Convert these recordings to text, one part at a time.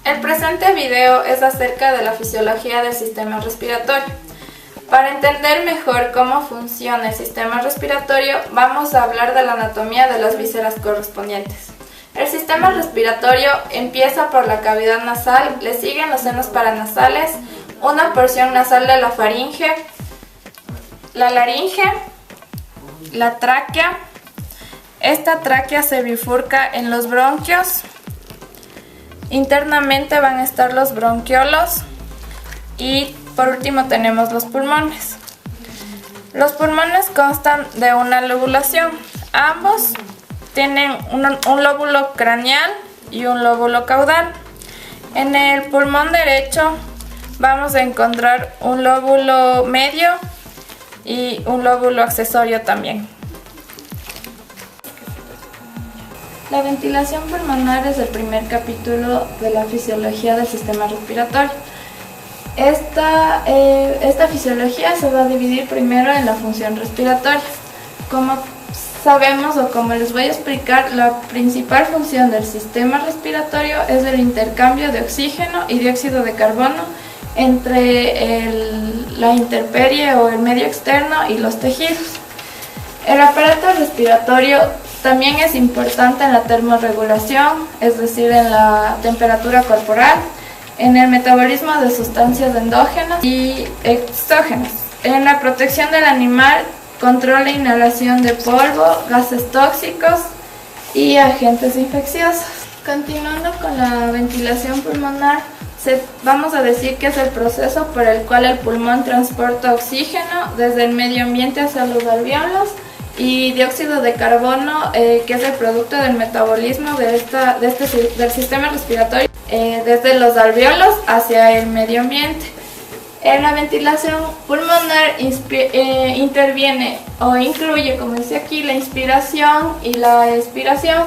El presente video es acerca de la fisiología del sistema respiratorio. Para entender mejor cómo funciona el sistema respiratorio, vamos a hablar de la anatomía de las vísceras correspondientes. El sistema respiratorio empieza por la cavidad nasal, le siguen los senos paranasales, una porción nasal de la faringe, la laringe, la tráquea. Esta tráquea se bifurca en los bronquios. Internamente van a estar los bronquiolos y por último tenemos los pulmones. Los pulmones constan de una lobulación. Ambos tienen un lóbulo craneal y un lóbulo caudal. En el pulmón derecho vamos a encontrar un lóbulo medio y un lóbulo accesorio también. La ventilación pulmonar es el primer capítulo de la fisiología del sistema respiratorio. Esta fisiología se va a dividir primero en la función respiratoria. Como sabemos o como les voy a explicar, la principal función del sistema respiratorio es el intercambio de oxígeno y dióxido de carbono entre la intemperie o el medio externo y los tejidos. El aparato respiratorio también es importante en la termorregulación, es decir, en la temperatura corporal, en el metabolismo de sustancias endógenas y exógenas, en la protección del animal, controla la inhalación de polvo, gases tóxicos y agentes infecciosos. Continuando con la ventilación pulmonar, vamos a decir que es el proceso por el cual el pulmón transporta oxígeno desde el medio ambiente hacia los alvéolos y dióxido de carbono, que es el producto del metabolismo del sistema respiratorio, desde los alvéolos hacia el medio ambiente. En la ventilación pulmonar interviene o incluye, como dice aquí, la inspiración y la expiración.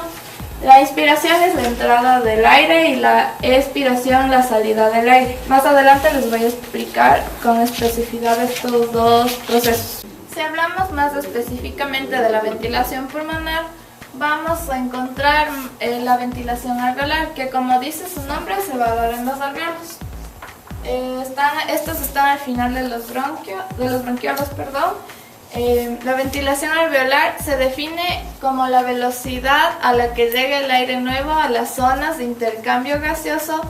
La inspiración es la entrada del aire y la expiración la salida del aire. Más adelante les voy a explicar con especificidad estos dos procesos. Si hablamos más específicamente de la ventilación pulmonar, vamos a encontrar la ventilación alveolar, que como dice su nombre se va a dar en los alvéolos. Estos están al final de los bronquiolos. La ventilación alveolar se define como la velocidad a la que llega el aire nuevo a las zonas de intercambio gaseoso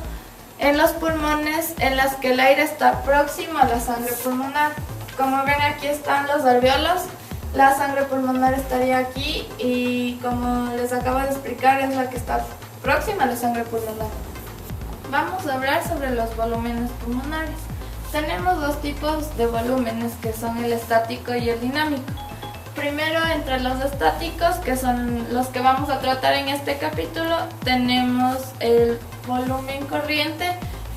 en los pulmones en las que el aire está próximo a la sangre pulmonar. Como ven, aquí están los alvéolos, la sangre pulmonar estaría aquí y, como les acabo de explicar, es la que está próxima a la sangre pulmonar. Vamos a hablar sobre los volúmenes pulmonares. Tenemos dos tipos de volúmenes, que son el estático y el dinámico. Primero, entre los estáticos, que son los que vamos a tratar en este capítulo, tenemos el volumen corriente,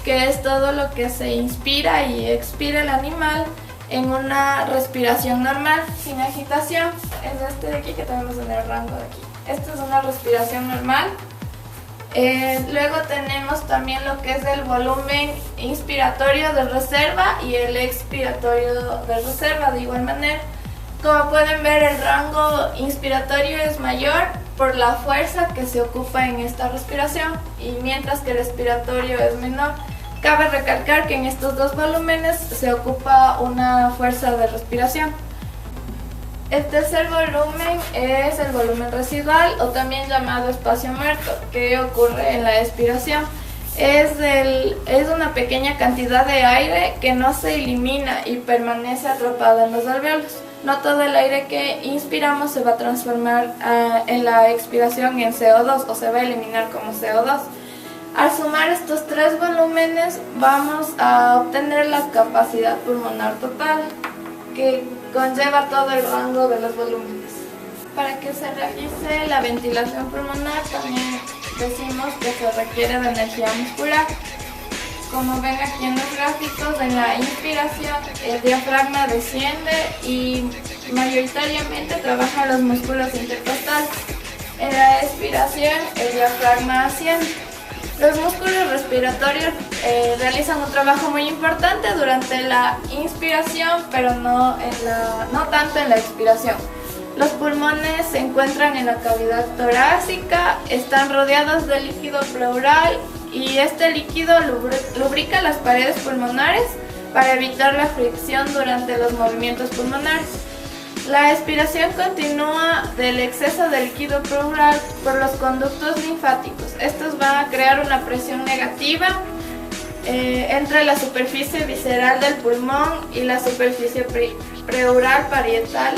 que es todo lo que se inspira y expira el animal en una respiración normal, sin agitación. Es este de aquí que tenemos en el rango de aquí. Esta es una respiración normal. Luego tenemos también lo que es el volumen inspiratorio de reserva y el expiratorio de reserva de igual manera. Como pueden ver, el rango inspiratorio es mayor por la fuerza que se ocupa en esta respiración, y mientras que el expiratorio es menor. Cabe recalcar que en estos dos volúmenes se ocupa una fuerza de respiración. El tercer volumen es el volumen residual, o también llamado espacio muerto, que ocurre en la expiración. Es una pequeña cantidad de aire que no se elimina y permanece atrapada en los alvéolos. No todo el aire que inspiramos se va a transformar en la expiración en CO2, o se va a eliminar como CO2. Al sumar estos tres volúmenes vamos a obtener la capacidad pulmonar total, que conlleva todo el rango de los volúmenes. Para que se realice la ventilación pulmonar también decimos que se requiere de energía muscular. Como ven aquí en los gráficos, en la inspiración el diafragma desciende y mayoritariamente trabajan los músculos intercostales. En la expiración el diafragma asciende. Los músculos respiratorios realizan un trabajo muy importante durante la inspiración, pero no tanto en la expiración. Los pulmones se encuentran en la cavidad torácica, están rodeados de líquido pleural y este líquido lubrica las paredes pulmonares para evitar la fricción durante los movimientos pulmonares. La expiración continúa del exceso de líquido pleural por los conductos linfáticos. Estos van a crear una presión negativa entre la superficie visceral del pulmón y la superficie pleural parietal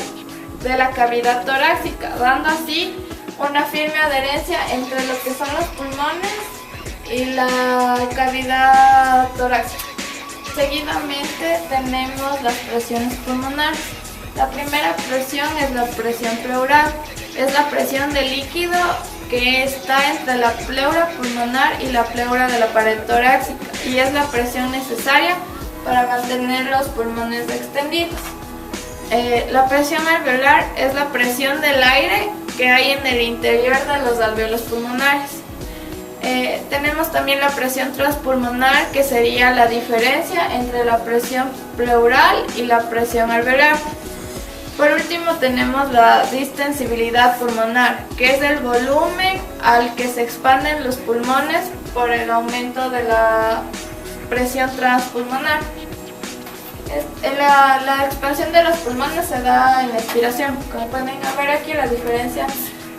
de la cavidad torácica, dando así una firme adherencia entre lo que son los pulmones y la cavidad torácica. Seguidamente tenemos las presiones pulmonares. La primera presión es la presión pleural, es la presión del líquido que está entre la pleura pulmonar y la pleura de la pared torácica y es la presión necesaria para mantener los pulmones extendidos. La presión alveolar es la presión del aire que hay en el interior de los alvéolos pulmonares. Tenemos también la presión transpulmonar, que sería la diferencia entre la presión pleural y la presión alveolar. Por último tenemos la distensibilidad pulmonar, que es el volumen al que se expanden los pulmones por el aumento de la presión transpulmonar. La expansión de los pulmones se da en la expiración. Como pueden ver aquí, la diferencia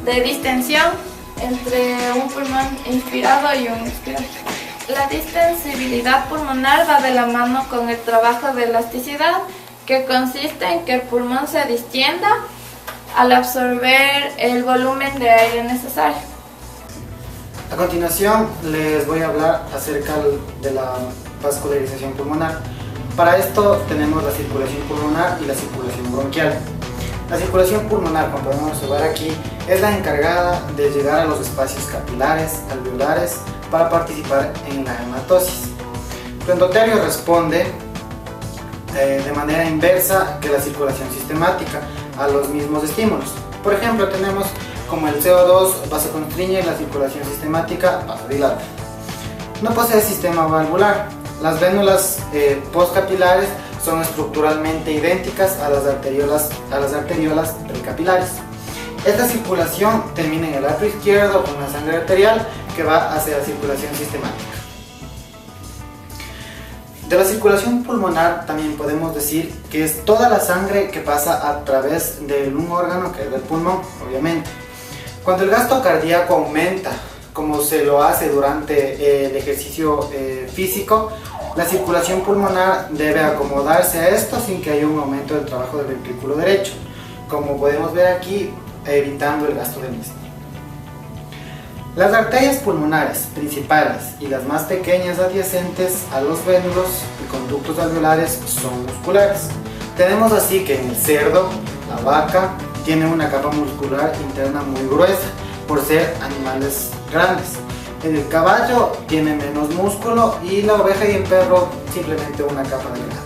de distensión entre un pulmón inspirado y un expirado. La distensibilidad pulmonar va de la mano con el trabajo de elasticidad, que consiste en que el pulmón se distienda al absorber el volumen de aire necesario. A continuación les voy a hablar acerca de la vascularización pulmonar. Para esto tenemos la circulación pulmonar y la circulación bronquial. La circulación pulmonar, como podemos observar aquí, es la encargada de llegar a los espacios capilares, alveolares, para participar en la hematosis. Su endotelio responde de manera inversa que la circulación sistemática a los mismos estímulos. Por ejemplo, tenemos como el CO2 vasoconstriñe y la circulación sistemática vasodilata. No posee sistema valvular. Las vénulas postcapilares son estructuralmente idénticas a las arteriolas precapilares. Esta circulación termina en el atrio izquierdo con la sangre arterial que va hacia la circulación sistemática. De la circulación pulmonar también podemos decir que es toda la sangre que pasa a través de un órgano que es el pulmón, obviamente. Cuando el gasto cardíaco aumenta, como se lo hace durante el ejercicio físico, la circulación pulmonar debe acomodarse a esto sin que haya un aumento del trabajo del ventrículo derecho, como podemos ver aquí, evitando el gasto del mismo. Las arterias pulmonares principales y las más pequeñas adyacentes a los vénulos y conductos alveolares son musculares. Tenemos así que en el cerdo, la vaca, tiene una capa muscular interna muy gruesa por ser animales grandes. En el caballo tiene menos músculo y la oveja y el perro simplemente una capa delgada.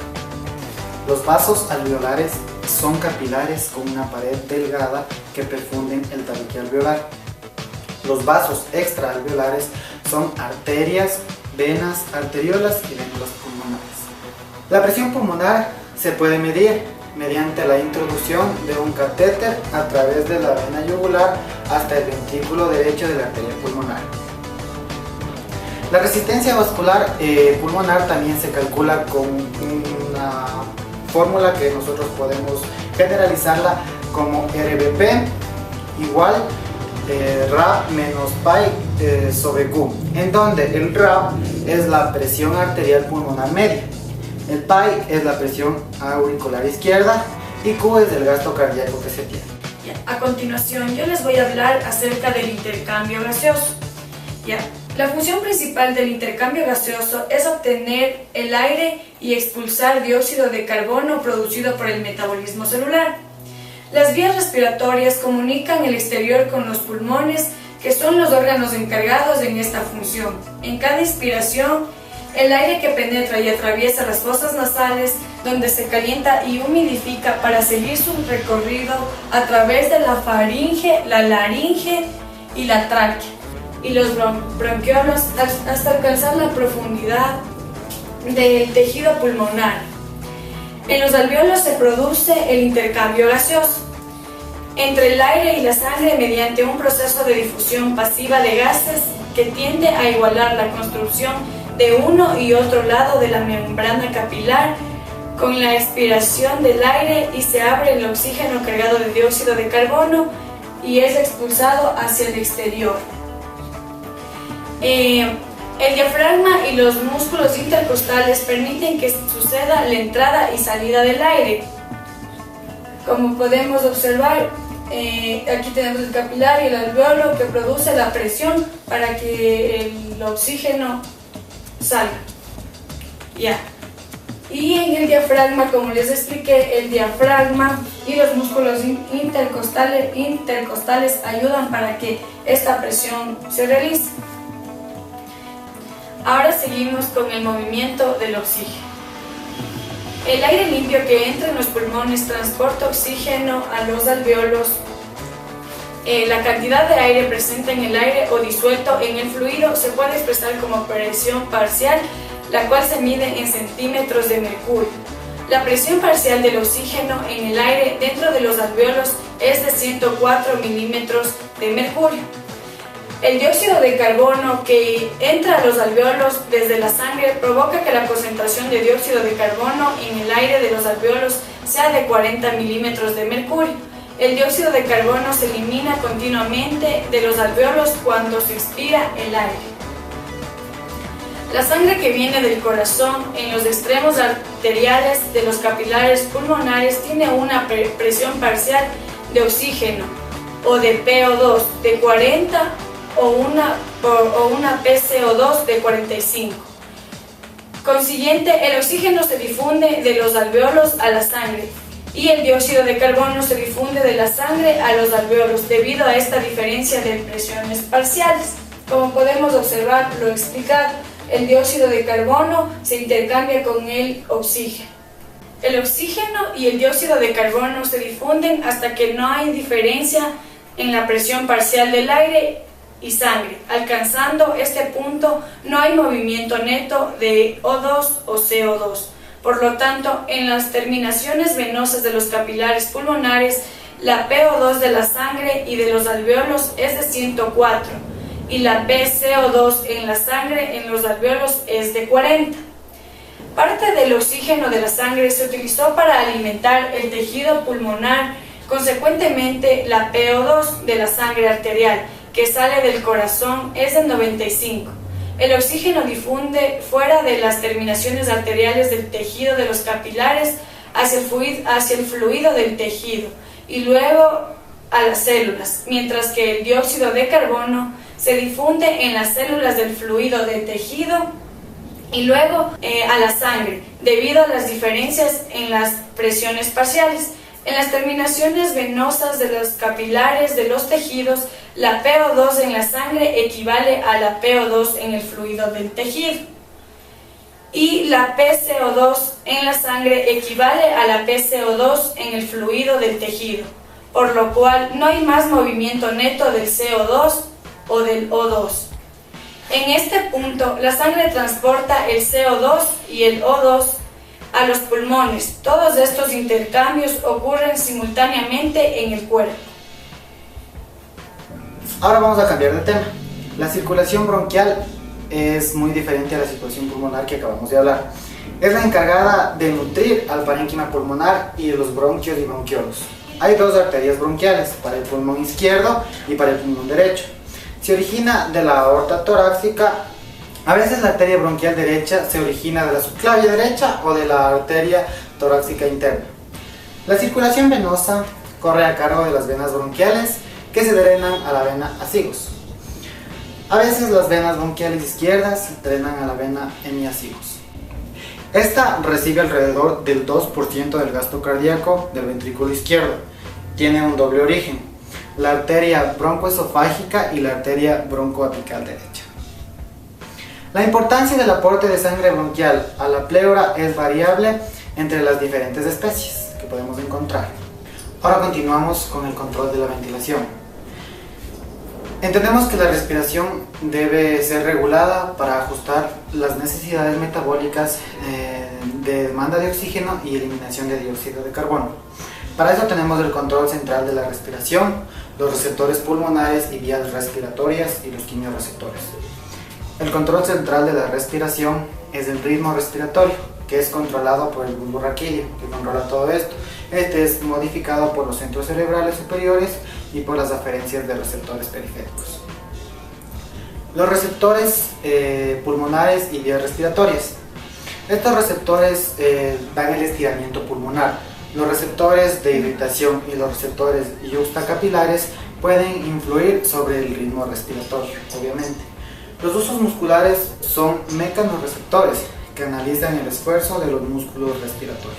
Los vasos alveolares son capilares con una pared delgada que perfunden el tabique alveolar. Los vasos extraalveolares son arterias, venas, arteriolas y vénulas pulmonares. La presión pulmonar se puede medir mediante la introducción de un catéter a través de la vena yugular hasta el ventrículo derecho de la arteria pulmonar. La resistencia vascular pulmonar también se calcula con una fórmula que nosotros podemos generalizarla como RBP igual Rab menos pi sobre Q, en donde el Rab es la presión arterial pulmonar media, el pi es la presión auricular izquierda y Q es el gasto cardíaco que se tiene. A continuación yo les voy a hablar acerca del intercambio gaseoso. La función principal del intercambio gaseoso es obtener el aire y expulsar dióxido de carbono producido por el metabolismo celular. Las vías respiratorias comunican el exterior con los pulmones, que son los órganos encargados en esta función. En cada inspiración, el aire que penetra y atraviesa las fosas nasales, donde se calienta y humidifica para seguir su recorrido a través de la faringe, la laringe y la tráquea, y los bronquiolos hasta alcanzar la profundidad del tejido pulmonar. En los alvéolos se produce el intercambio gaseoso entre el aire y la sangre mediante un proceso de difusión pasiva de gases que tiende a igualar la construcción de uno y otro lado de la membrana capilar con la expiración del aire, y se abre el oxígeno cargado de dióxido de carbono y es expulsado hacia el exterior. El diafragma y los músculos intercostales permiten que suceda la entrada y salida del aire. Como podemos observar, aquí tenemos el capilar y el alveolo que produce la presión para que el oxígeno salga. Ya. Y en el diafragma, como les expliqué, el diafragma y los músculos intercostales ayudan para que esta presión se realice. Ahora seguimos con el movimiento del oxígeno. El aire limpio que entra en los pulmones transporta oxígeno a los alveolos. La cantidad de aire presente en el aire o disuelto en el fluido se puede expresar como presión parcial, la cual se mide en centímetros de mercurio. La presión parcial del oxígeno en el aire dentro de los alveolos es de 104 milímetros de mercurio. El dióxido de carbono que entra a los alveolos desde la sangre provoca que la concentración de dióxido de carbono en el aire de los alveolos sea de 40 milímetros de mercurio. El dióxido de carbono se elimina continuamente de los alveolos cuando se expira el aire. La sangre que viene del corazón en los extremos arteriales de los capilares pulmonares tiene una presión parcial de oxígeno o de PO2 de 40 o una PCO2 de 45. Consiguiente, el oxígeno se difunde de los alveolos a la sangre y el dióxido de carbono se difunde de la sangre a los alveolos debido a esta diferencia de presiones parciales. Como podemos observar lo explicado, el dióxido de carbono se intercambia con el oxígeno. El oxígeno y el dióxido de carbono se difunden hasta que no hay diferencia en la presión parcial del aire y sangre. Alcanzando este punto, no hay movimiento neto de O2 o CO2. Por lo tanto, en las terminaciones venosas de los capilares pulmonares, la PO2 de la sangre y de los alveolos es de 104 y la PCO2 en la sangre en los alveolos es de 40. Parte del oxígeno de la sangre se utilizó para alimentar el tejido pulmonar. Consecuentemente, la PO2 de la sangre arterial que sale del corazón es de 95. El oxígeno difunde fuera de las terminaciones arteriales del tejido de los capilares hacia el fluido del tejido y luego a las células, mientras que el dióxido de carbono se difunde en las células del fluido del tejido y luego a la sangre, debido a las diferencias en las presiones parciales. En las terminaciones venosas de los capilares de los tejidos, la PO2 en la sangre equivale a la PO2 en el fluido del tejido. Y la PCO2 en la sangre equivale a la PCO2 en el fluido del tejido, por lo cual no hay más movimiento neto del CO2 o del O2. En este punto, la sangre transporta el CO2 y el O2 a los pulmones. Todos estos intercambios ocurren simultáneamente en el cuerpo. Ahora vamos a cambiar de tema. La circulación bronquial es muy diferente a la circulación pulmonar que acabamos de hablar. Es la encargada de nutrir al parénquima pulmonar y los bronquios y bronquiolos. Hay dos arterias bronquiales, para el pulmón izquierdo y para el pulmón derecho. Se origina de la aorta torácica. A veces la arteria bronquial derecha se origina de la subclavia derecha o de la arteria torácica interna. La circulación venosa corre a cargo de las venas bronquiales que se drenan a la vena acigos. A veces las venas bronquiales izquierdas drenan a la vena hemiacigos. Esta recibe alrededor del 2% del gasto cardíaco del ventrículo izquierdo. Tiene un doble origen, la arteria broncoesofágica y la arteria broncoapical derecha. La importancia del aporte de sangre bronquial a la pleura es variable entre las diferentes especies que podemos encontrar. Ahora continuamos con el control de la ventilación. Entendemos que la respiración debe ser regulada para ajustar las necesidades metabólicas de demanda de oxígeno y eliminación de dióxido de carbono. Para eso tenemos el control central de la respiración, los receptores pulmonares y vías respiratorias y los quimiorreceptores. El control central de la respiración es el ritmo respiratorio, que es controlado por el bulbo raquídeo, que controla todo esto. Este es modificado por los centros cerebrales superiores y por las aferencias de receptores periféricos. Los receptores pulmonares y vías respiratorias. Estos receptores dan el estiramiento pulmonar. Los receptores de irritación y los receptores yuxtacapilares pueden influir sobre el ritmo respiratorio, obviamente. Los usos musculares son mecanorreceptores que analizan el esfuerzo de los músculos respiratorios.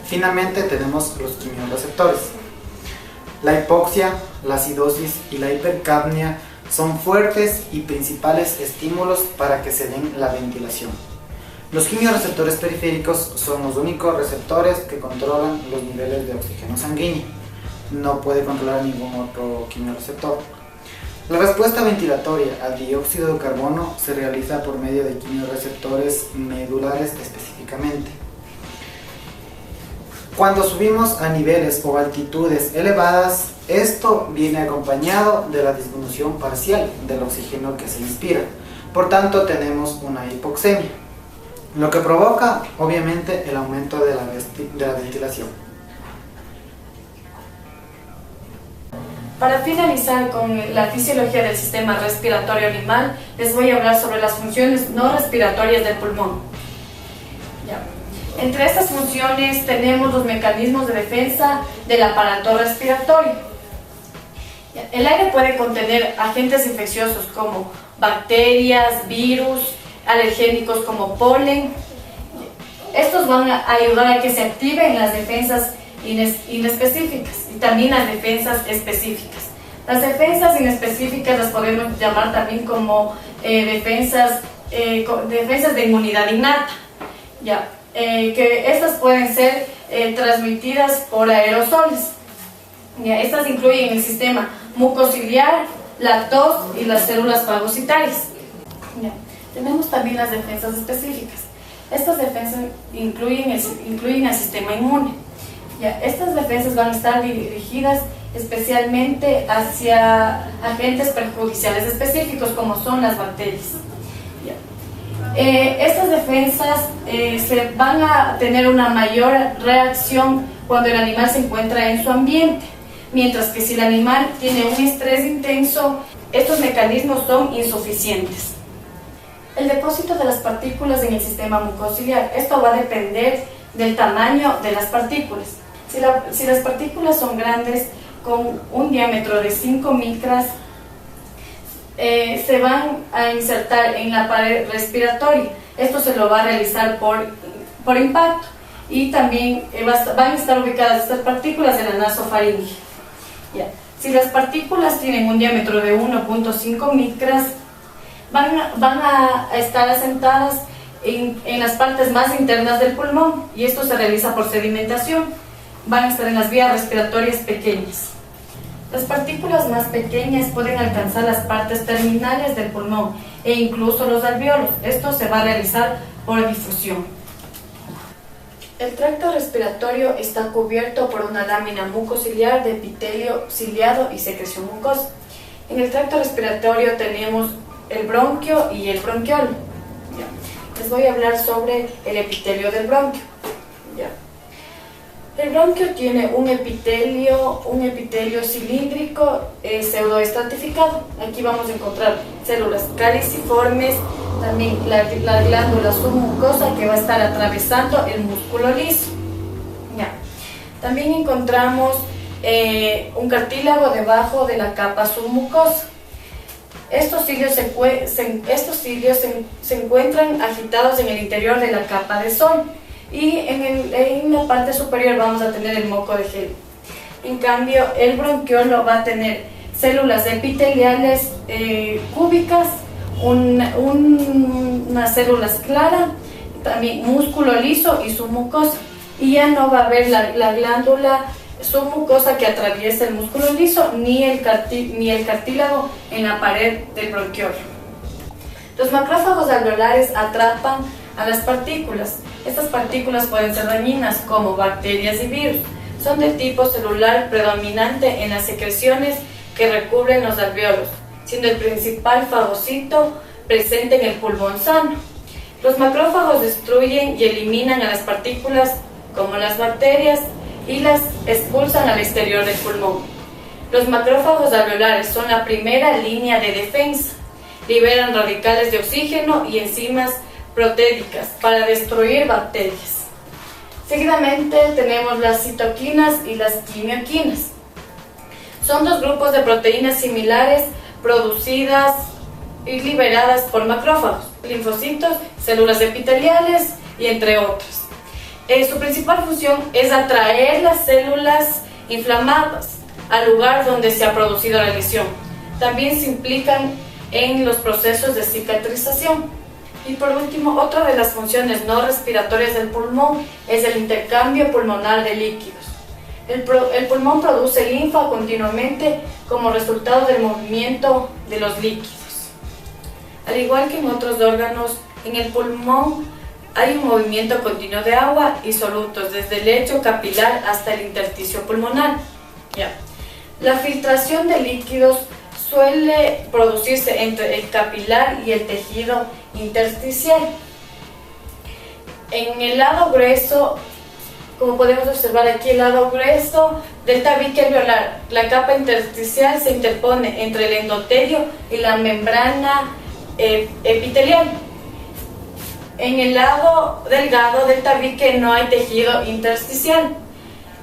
Finalmente tenemos los quimiorreceptores. La hipoxia, la acidosis y la hipercapnia son fuertes y principales estímulos para que se den la ventilación. Los quimiorreceptores periféricos son los únicos receptores que controlan los niveles de oxígeno sanguíneo. No puede controlar ningún otro quimiorreceptor. La respuesta ventilatoria al dióxido de carbono se realiza por medio de quimiorreceptores medulares específicamente. Cuando subimos a niveles o altitudes elevadas, esto viene acompañado de la disminución parcial del oxígeno que se inspira. Por tanto, tenemos una hipoxemia, lo que provoca, obviamente, el aumento de la ventilación. Para finalizar con la fisiología del sistema respiratorio animal, les voy a hablar sobre las funciones no respiratorias del pulmón. Entre estas funciones tenemos los mecanismos de defensa del aparato respiratorio. El aire puede contener agentes infecciosos como bacterias, virus, alergénicos como polen. Estos van a ayudar a que se activen las defensas inespecíficas y también las defensas específicas. Las defensas inespecíficas las podemos llamar también como defensas de inmunidad innata, que estas pueden ser transmitidas por aerosoles. Estas incluyen el sistema mucociliar, la tos y las células fagocitarias. Tenemos también las defensas específicas. Estas defensas incluyen el sistema inmune. Estas defensas van a estar dirigidas especialmente hacia agentes perjudiciales específicos como son las bacterias. Estas defensas se van a tener una mayor reacción cuando el animal se encuentra en su ambiente, mientras que si el animal tiene un estrés intenso, estos mecanismos son insuficientes. El depósito de las partículas en el sistema mucociliar. Esto va a depender del tamaño de las partículas. Si las partículas son grandes, con un diámetro de 5 micras, se van a insertar en la pared respiratoria. Esto se lo va a realizar por impacto, y también van a estar ubicadas estas partículas en la nasofaringe. Si las partículas tienen un diámetro de 1.5 micras, van a estar asentadas en las partes más internas del pulmón, y esto se realiza por sedimentación. Van a estar en las vías respiratorias pequeñas. Las partículas más pequeñas pueden alcanzar las partes terminales del pulmón e incluso los alvéolos. Esto se va a realizar por difusión. El tracto respiratorio está cubierto por una lámina mucociliar de epitelio ciliado y secreción mucosa. En el tracto respiratorio tenemos el bronquio y el bronquiolo. Les voy a hablar sobre el epitelio del bronquio. El bronquio tiene un epitelio cilíndrico pseudoestratificado. Aquí vamos a encontrar células caliciformes, también la glándula submucosa que va a estar atravesando el músculo liso. También encontramos un cartílago debajo de la capa submucosa. Estos cilios se encuentran agitados en el interior de la capa de sol. Y en la parte superior vamos a tener el moco de gel. En cambio, el bronquiolo va a tener células epiteliales cúbicas, unas células claras, también músculo liso y submucosa. Y ya no va a haber la glándula submucosa que atraviesa el músculo liso ni el cartílago en la pared del bronquiolo. Los macrófagos alveolares atrapan a las partículas. Estas partículas pueden ser dañinas como bacterias y virus. son de tipo celular predominante en las secreciones que recubren los alvéolos, siendo el principal fagocito presente en el pulmón sano. Los macrófagos destruyen y eliminan a las partículas como las bacterias y las expulsan al exterior del pulmón. Los macrófagos alveolares son la primera línea de defensa. Liberan radicales de oxígeno y enzimas proteicas para destruir bacterias. Seguidamente tenemos las citoquinas y las quimioquinas. Son dos grupos de proteínas similares producidas y liberadas por macrófagos, linfocitos, células epiteliales y entre otros. Su principal función es atraer las células inflamadas al lugar donde se ha producido la lesión. También se implican en los procesos de cicatrización. Y por último, otra de las funciones no respiratorias del pulmón es el intercambio pulmonar de líquidos. El pulmón produce linfa continuamente como resultado del movimiento de los líquidos. Al igual que en otros órganos, en el pulmón hay un movimiento continuo de agua y solutos desde el lecho capilar hasta el intersticio pulmonar. La filtración de líquidos suele producirse entre el capilar y el tejido intersticial. En el lado grueso, como podemos observar aquí, el lado grueso del tabique alveolar, la capa intersticial se interpone entre el endotelio y la membrana epitelial. En el lado delgado del tabique no hay tejido intersticial,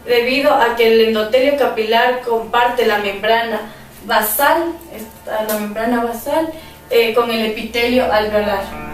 debido a que el endotelio capilar comparte la membrana basal con el epitelio alveolar.